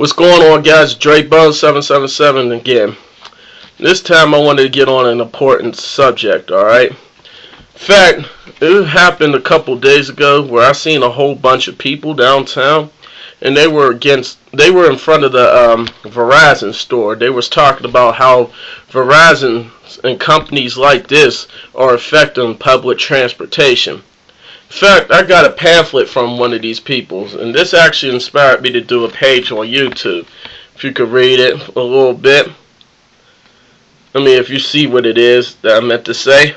What's going on, guys? Dre Bone 777 again. This time I wanted to get on an important subject, alright? In fact, it happened a couple days ago where I seen a whole bunch of people downtown, and they were in front of the Verizon store. They was talking about how Verizon and companies like this are affecting public transportation. In fact, I got a pamphlet from one of these people, and this actually inspired me to do a page on YouTube. If you could read it a little bit. If you see what it is that I meant to say.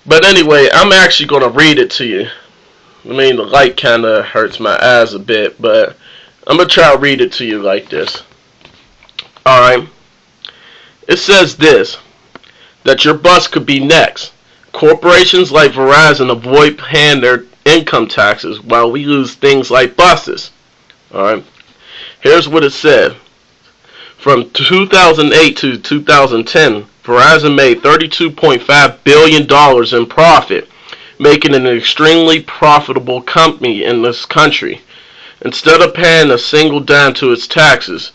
But anyway, I'm actually going to read it to you. The light kind of hurts my eyes a bit, but I'm going to try to read it to you like this. Alright. It says this, that your bus could be next. Corporations like Verizon avoid paying their income taxes while we lose things like buses. Alright. Here's what it said. From 2008 to 2010, Verizon made $32.5 billion in profit, making it an extremely profitable company in this country. Instead of paying a single dime to its taxes,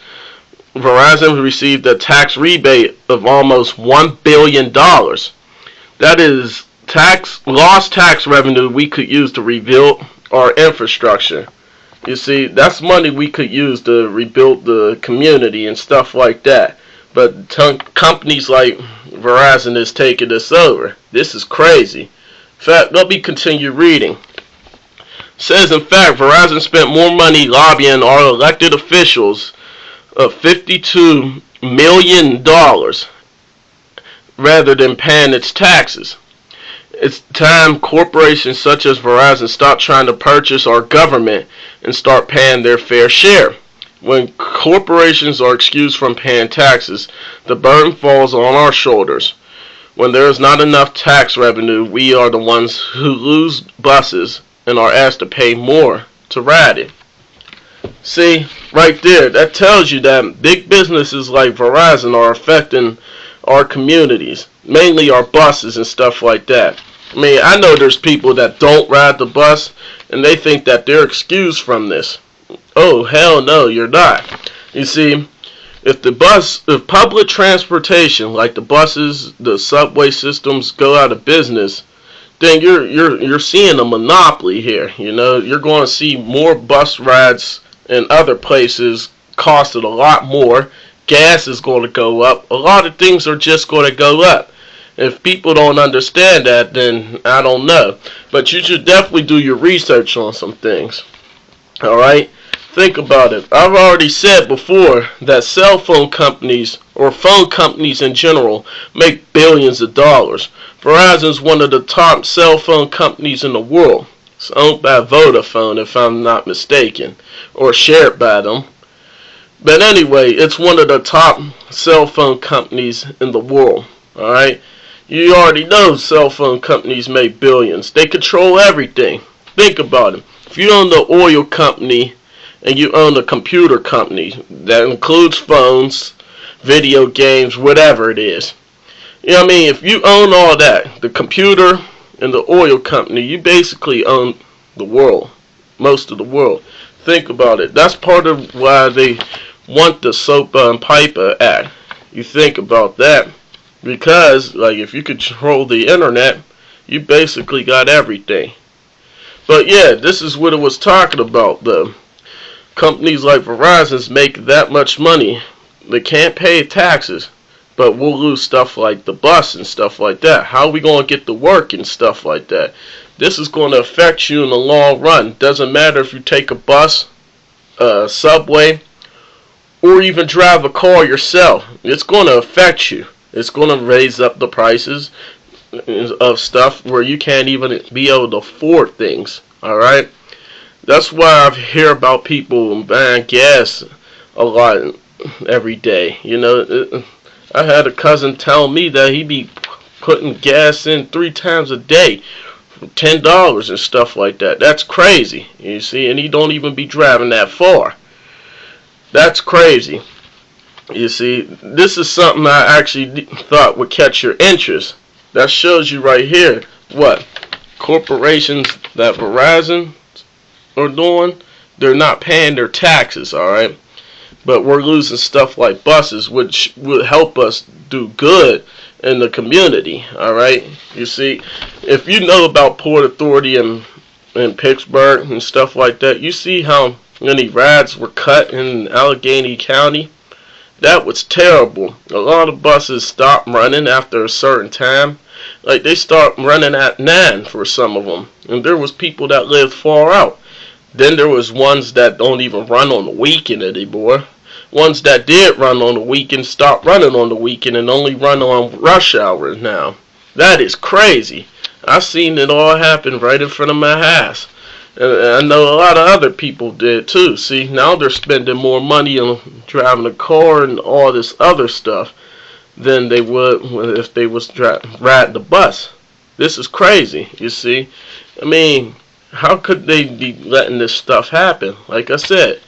Verizon received a tax rebate of almost $1 billion. That is lost tax revenue we could use to rebuild our infrastructure. You see, that's money we could use to rebuild the community and stuff like that. But companies like Verizon is taking this over. This is crazy. In fact, let me continue reading. It says, in fact, Verizon spent more money lobbying our elected officials of $52 million rather than paying its taxes. It's time corporations such as Verizon stop trying to purchase our government and start paying their fair share. When corporations are excused from paying taxes, the burden falls on our shoulders. When there is not enough tax revenue, we are the ones who lose buses and are asked to pay more to ride it. See, right there, that tells you that big businesses like Verizon are affecting our communities, mainly our buses and stuff like that. I know there's people that don't ride the bus and they think that they're excused from this. Oh, hell no, you're not. You see, if public transportation like the buses, the subway systems go out of business, then you're seeing a monopoly here. You're going to see more bus rides in other places costing a lot more. Gas is going to go up. A lot of things are just going to go up. If people don't understand that, then I don't know. But you should definitely do your research on some things. Alright? Think about it. I've already said before that cell phone companies, or phone companies in general, make billions of dollars. Verizon is one of the top cell phone companies in the world. It's owned by Vodafone, if I'm not mistaken, or shared by them. But anyway, it's one of the top cell phone companies in the world. Alright? You already know cell phone companies make billions. They control everything. Think about it. If you own the oil company and you own a computer company, that includes phones, video games, whatever it is. If you own all that, the computer and the oil company, you basically own the world. Most of the world. Think about it. That's part of why they want the SOPA and PIPA Act. You think about that. Because, if you control the internet, you basically got everything. But yeah, this is what it was talking about. The companies like Verizon make that much money. They can't pay taxes. But we'll lose stuff like the bus and stuff like that. How are we going to get to work and stuff like that? This is going to affect you in the long run. Doesn't matter if you take a bus, a subway, or even drive a car yourself. It's going to affect you. It's going to raise up the prices of stuff where you can't even be able to afford things. Alright? That's why I hear about people buying gas a lot every day. I had a cousin tell me that he be putting gas in 3 times a day for $10 and stuff like that. That's crazy. You see, and he don't even be driving that far. That's crazy. You see, this is something I actually thought would catch your interest. That shows you right here what corporations that Verizon are doing. They're not paying their taxes, alright? but we're losing stuff like buses, which would help us do good in the community. All right, you see, if you know about Port Authority in Pittsburgh and stuff like that, you see how many rods were cut in Allegheny County. That was terrible. A lot of buses stopped running after a certain time. Like, they start running at 9 for some of them, and there was people that lived far out. Then there was ones that don't even run on the weekend anymore. Ones that did run on the weekend stopped running on the weekend and only run on rush hours now. That is crazy. I seen it all happen right in front of my house. And I know a lot of other people did too. See, now they're spending more money on driving a car and all this other stuff than they would if they was riding the bus. This is crazy, you see. I mean, how could they be letting this stuff happen? Like I said,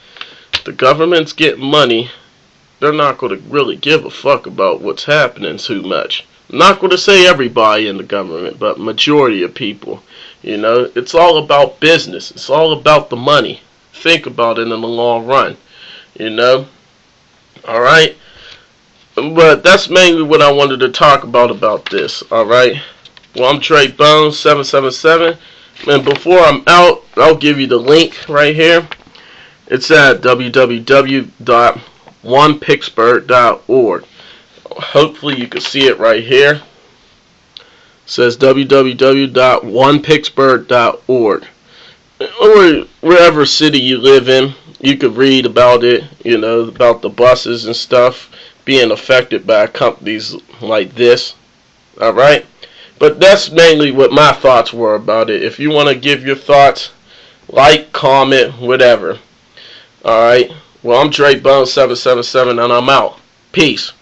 the government's getting money. They're not going to really give a fuck about what's happening too much. I'm not going to say everybody in the government, but majority of people. You know, it's all about business. It's all about the money. Think about it in the long run. You know? Alright? But that's mainly what I wanted to talk about this. Alright? Well, I'm Trey Bones, 777. And before I'm out, I'll give you the link right here. It's at www.onepittsburgh.org. Hopefully you can see it right here. It says www.onepittsburgh.org. Or wherever city you live in, you could read about it, you know, about the buses and stuff being affected by companies like this. Alright? But that's mainly what my thoughts were about it. If you want to give your thoughts, like, comment, whatever. Alright? Well, I'm Dre Bones 777 and I'm out. Peace.